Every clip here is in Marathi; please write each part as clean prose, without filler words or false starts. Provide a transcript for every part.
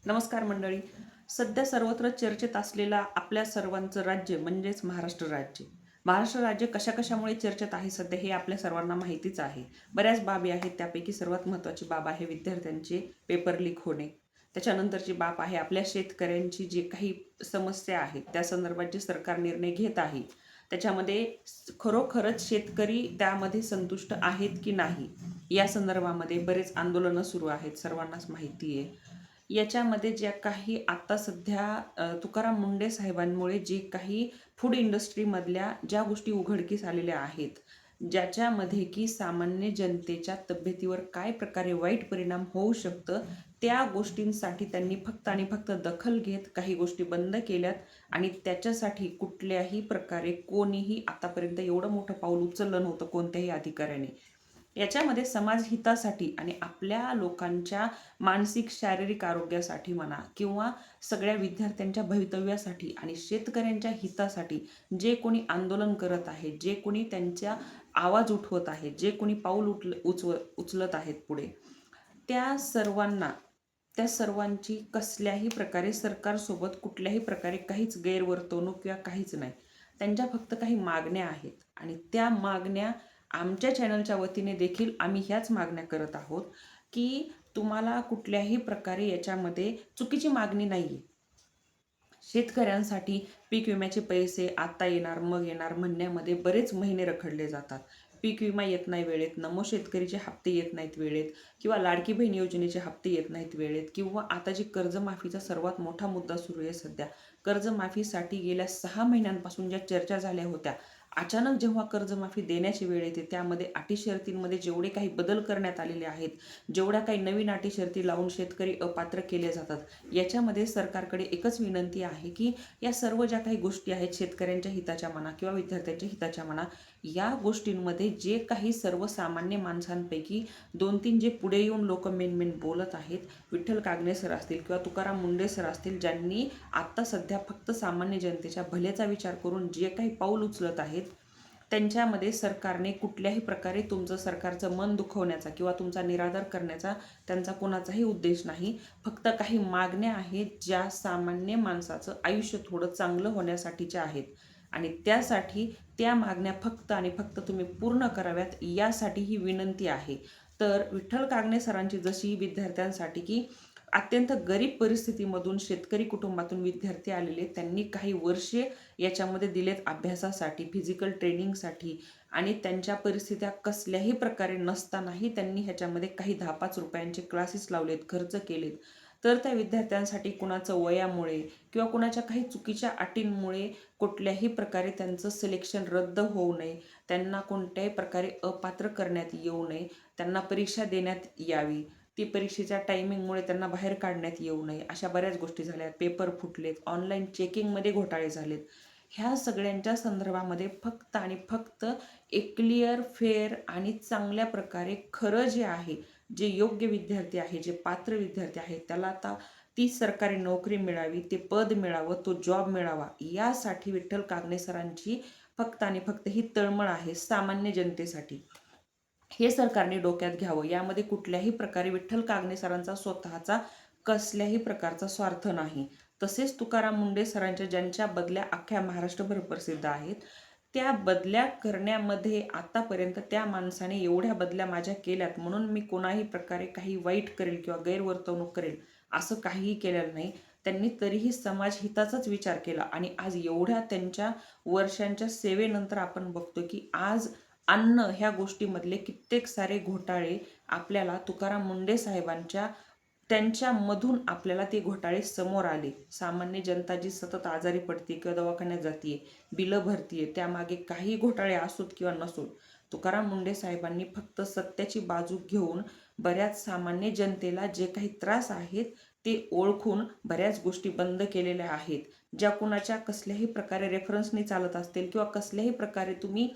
नमस्कार मंडळी. सध्या सर्वत्र चर्चेत असलेला आपल्या सर्वांचं राज्य म्हणजेच महाराष्ट्र राज्य. महाराष्ट्र राज्य कशा कशामुळे चर्चेत आहे सध्या हे आपल्या सर्वांना माहितीच आहे. बऱ्याच बाबी आहेत, त्यापैकी सर्वात महत्त्वाची बाब आहे विद्यार्थ्यांचे पेपर लीक होणे. त्याच्यानंतरची बाब आहे आपल्या शेतकऱ्यांची जी काही समस्या आहेत त्या संदर्भात जे सरकार निर्णय घेत आहे त्याच्यामध्ये खरोखरच शेतकरी त्यामध्ये संतुष्ट आहेत की नाही, या संदर्भामध्ये बरेच आंदोलनं सुरू आहेत, सर्वांनाच माहिती आहे. याच्यामध्ये ज्या काही आता सध्या तुकाराम मुंडे साहेबांमुळे जे काही फूड इंडस्ट्रीमधल्या ज्या गोष्टी उघडकीस आलेल्या आहेत, ज्याच्यामध्ये की सामान्य जनतेच्या तब्येतीवर काय प्रकारे वाईट परिणाम होऊ शकतं, त्या गोष्टींसाठी त्यांनी फक्त आणि फक्त दखल घेत काही गोष्टी बंद केल्यात. आणि त्याच्यासाठी कुठल्याही प्रकारे कोणीही आतापर्यंत एवढं मोठं पाऊल उचललं नव्हतं कोणत्याही अधिकाऱ्याने. याच्यामध्ये समाज हितासाठी आणि आपल्या लोकांच्या मानसिक शारीरिक आरोग्यासाठी म्हणा किंवा सगळ्या विद्यार्थ्यांच्या भवितव्यासाठी आणि शेतकऱ्यांच्या हितासाठी जे कोणी आंदोलन करत आहे, जे कोणी त्यांच्या आवाज उठवत आहे, जे कोणी पाऊल उचलत आहेत पुढे, त्या सर्वांना त्या सर्वांची कसल्याही प्रकारे सरकारसोबत कुठल्याही प्रकारे काहीच गैरवर्तवणूक किंवा काहीच नाही. त्यांच्या फक्त काही मागण्या आहेत आणि त्या मागण्या आमच्या चॅनलच्या वतीने देखील आम्ही ह्याच मागण्या करत आहोत की तुम्हाला कुठल्याही प्रकारे याच्यामध्ये चुकीची मागणी नाही आहे. शेतकऱ्यांसाठी पीक विम्याचे पैसे आता येणार मग येणार म्हणण्यामध्ये बरेच महिने रखडले जातात. पीक विमा येत नाही वेळेत, नमो शेतकरीचे हप्ते येत नाहीत वेळेत, किंवा लाडकी बहीण योजनेचे हप्ते येत नाहीत वेळेत, किंवा आता जी कर्जमाफीचा सर्वात मोठा मुद्दा सुरू आहे सध्या, कर्जमाफीसाठी गेल्या 6 महिन्यांपासून ज्या चर्चा झाल्या होत्या, अचानक जेव्हा कर्जमाफी देण्याची वेळ येते त्यामध्ये अटी शर्तींमध्ये जेवढे काही बदल करण्यात आलेले आहेत, जेवढ्या काही नवीन अटी शर्ती लावून शेतकरी अपात्र केले जातात, याच्यामध्ये सरकारकडे एकच विनंती आहे की या सर्व ज्या काही गोष्टी आहेत शेतकऱ्यांच्या हिताच्या म्हणा किंवा विद्यार्थ्यांच्या हिताच्या म्हणा, या गोष्टींमध्ये जे काही सर्वसामान्य माणसांपैकी 2-3 जे पुढे येऊन लोक मेन बोलत आहेत, विठ्ठल कागणे सर असतील किंवा तुकाराम मुंडे सर असतील, ज्यांनी आत्ता सध्या फक्त सामान्य जनतेच्या भल्याचा विचार करून जे काही पाऊल उचलत आहेत, त्यांच्यामध्ये सरकारने कुठल्याही प्रकारे तुमचं सरकारचं मन दुखवण्याचा किंवा तुमचा निरादर करण्याचा त्यांचा कोणाचाही उद्देश नाही. फक्त काही मागण्या आहेत ज्या सामान्य माणसाचं आयुष्य थोडं चांगलं होण्यासाठीच्या आहेत आणि त्यासाठी त्या मागण्या फक्त आणि फक्त तुम्ही पूर्ण कराव्यात, यासाठी ही विनंती आहे. तर विठ्ठल कागणे सरांची जशी विद्यार्थ्यांसाठी की अत्यंत गरीब परिस्थितीमधून शेतकरी कुटुंबातून विद्यार्थी आलेले, त्यांनी काही वर्षे याच्यामध्ये दिलेत अभ्यासासाठी, फिजिकल ट्रेनिंगसाठी, आणि त्यांच्या परिस्थित्या कसल्याही प्रकारे नसतानाही त्यांनी ह्याच्यामध्ये काही 10-5 रुपयांचे क्लासेस लावलेत, खर्च केलेत. तर त्या विद्यार्थ्यांसाठी कुणाचं वयामुळे किंवा कुणाच्या काही चुकीच्या अटींमुळे कुठल्याही प्रकारे त्यांचं सिलेक्शन रद्द होऊ नये, त्यांना कोणत्याही प्रकारे अपात्र करण्यात येऊ नये, त्यांना परीक्षा देण्यात यावी, ती परीक्षेच्या टायमिंगमुळे त्यांना बाहेर काढण्यात येऊ नये, अशा बऱ्याच गोष्टी झाल्यात. पेपर फुटलेत, ऑनलाईन चेकिंगमध्ये घोटाळे झालेत. ह्या सगळ्यांच्या संदर्भामध्ये फक्त आणि फक्त एक क्लिअर, फेअर आणि चांगल्या प्रकारे खरं जे आहे, जे योग्य विद्यार्थी आहे, जे पात्र विद्यार्थी आहे, त्याला आता ती सरकारी नोकरी मिळावी, ते पद मिळावं, तो जॉब मिळावा, यासाठी विठ्ठल कागणे सरांची फक्त आणि फक्त ही तळमळ आहे सामान्य जनतेसाठी. हे सरकारने डोक्यात घ्यावं. यामध्ये कुठल्याही प्रकारे विठ्ठल कागणे सरांचा स्वतःचा कसल्याही प्रकारचा स्वार्थ नाही. तसेच तुकाराम मुंडे सरांच्या ज्यांच्या बदल्या अख्ख्या महाराष्ट्रभर प्रसिद्ध आहेत, त्या बदल्या करण्यामध्ये आतापर्यंत त्या माणसाने एवढ्या बदल्या माझ्या केल्यात म्हणून मी कोणाही प्रकारे काही वाईट करेल किंवा गैरवर्तवणूक करेल असं काहीही केलेलं नाही. त्यांनी तरीही समाजहिताचाच विचार केला आणि आज एवढ्या त्यांच्या वर्षांच्या सेवेनंतर आपण बघतो की आज अन्न ह्या गोष्टीमधले कित्येक सारे घोटाळे आपल्याला तुकाराम मुंडे साहेबांच्या त्यांच्यामधून आपल्याला ते घोटाळे समोर आले. सामान्य जनता जी सतत आजारी पडते किंवा दवाखान्यात जाते, बिलं भरतीये, त्यामागे काही घोटाळे असोत किंवा नसोत, तुकाराम मुंडे साहेबांनी फक्त सत्याची बाजू घेऊन बऱ्याच सामान्य जनतेला जे काही त्रास आहेत ते ओळखून बऱ्याच गोष्टी बंद केलेल्या आहेत. ज्या कुणाच्या कसल्याही प्रकारे रेफरन्सनी चालत असतील किंवा कसल्याही प्रकारे तुम्ही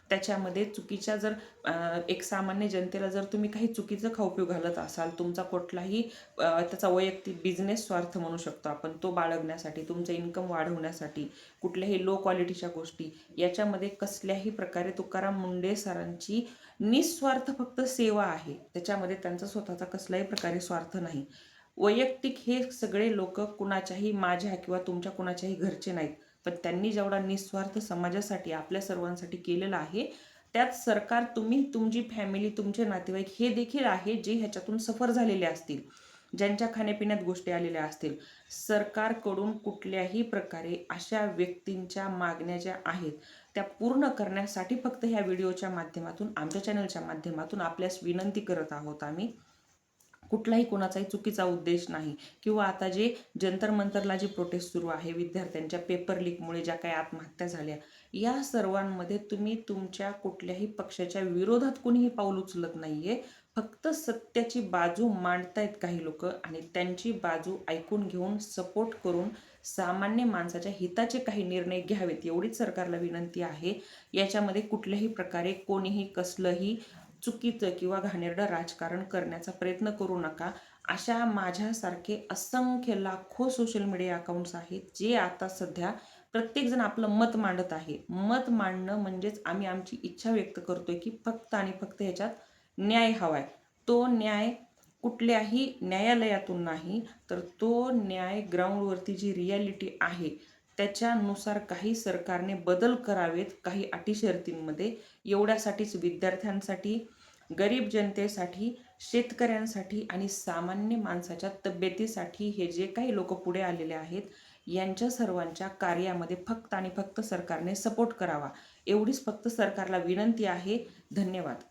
त्याच्यामध्ये चुकीच्या जर एक सामान्य जनतेला जर तुम्ही काही चुकीचं खाऊ घालत असाल, तुमचा कुठलाही त्याचा वैयक्तिक बिझनेस स्वार्थ म्हणू शकतो आपण, तो बाळगण्यासाठी, तुमचं इन्कम वाढवण्यासाठी, कुठल्याही लो क्वालिटीच्या गोष्टी, याच्यामध्ये कसल्याही प्रकारे तुकाराम मुंडे सरांची निस्वार्थ फक्त सेवा आहे. त्याच्यामध्ये त्यांचा स्वतःचा कसल्याही प्रकारे स्वार्थ नाही. वैयक्तिक हे सगळे लोक कुणाच्याही माझ्या किंवा तुमच्या कुणाच्याही घरचे नाहीत, पण त्यांनी जेवढा निस्वार्थ समाजासाठी आपल्या सर्वांसाठी केलेला आहे, त्यात सरकार, तुम्ही, तुमची फॅमिली, तुमचे नातेवाईक हे देखील आहे जे ह्याच्यातून सफर झालेले असतील, ज्यांच्या खाण्यापिण्यात गोष्टी आलेल्या असतील. सरकारकडून कुठल्याही प्रकारे अशा व्यक्तींच्या मागण्या ज्या आहेत त्या पूर्ण करण्यासाठी फक्त ह्या व्हिडिओच्या माध्यमातून, आमच्या चॅनलच्या माध्यमातून आपल्यास विनंती करत आहोत आम्ही. कुठलाही कोणाचाही चुकीचा उद्देश नाही. किंवा आता जे जंतर मंतरला जी प्रोटेस्ट सुरू आहे विद्यार्थ्यांच्या पेपर लीकमुळे ज्या काही आत्महत्या झाल्या, या सर्वांमध्ये तुम्ही तुमच्या कुठल्याही पक्षाच्या विरोधात कोणीही पाऊल उचलत नाहीये. फक्त सत्याची बाजू मांडतायत काही लोक आणि त्यांची बाजू ऐकून घेऊन सपोर्ट करून सामान्य माणसाच्या हिताचे काही निर्णय घ्यावेत, एवढीच सरकारला विनंती आहे. याच्यामध्ये कुठल्याही प्रकारे कोणीही कसलंही चुकीचं किंवा घाणेरडं राजकारण करण्याचा प्रयत्न करू नका. अशा माझ्यासारखे असंख्य लाखो सोशल मीडिया अकाउंट्स आहेत जे आता सध्या प्रत्येकजण आपलं मत मांडत आहे. मत मांडणं म्हणजेच आम्ही आमची इच्छा व्यक्त करतोय की फक्त आणि फक्त ह्याच्यात न्याय हवाय. तो न्याय कुठल्याही न्यायालयातून नाही, तर तो न्याय ग्राउंडवरती जी रियालिटी आहे त्याच्यानुसार काही सरकारने बदल करावेत, काही अटी शर्तींमध्ये. एवढ्यासाठीच विद्यार्थ्यांसाठी, गरीब जनतेसाठी, शेतकऱ्यांसाठी आणि सामान्य माणसाच्या तब्येतीसाठी हे जे काही लोक पुढे आलेले आहेत, यांच्या सर्वांच्या कार्यामध्ये फक्त आणि फक्त सरकारने सपोर्ट करावा, एवढीच फक्त सरकारला विनंती आहे. धन्यवाद.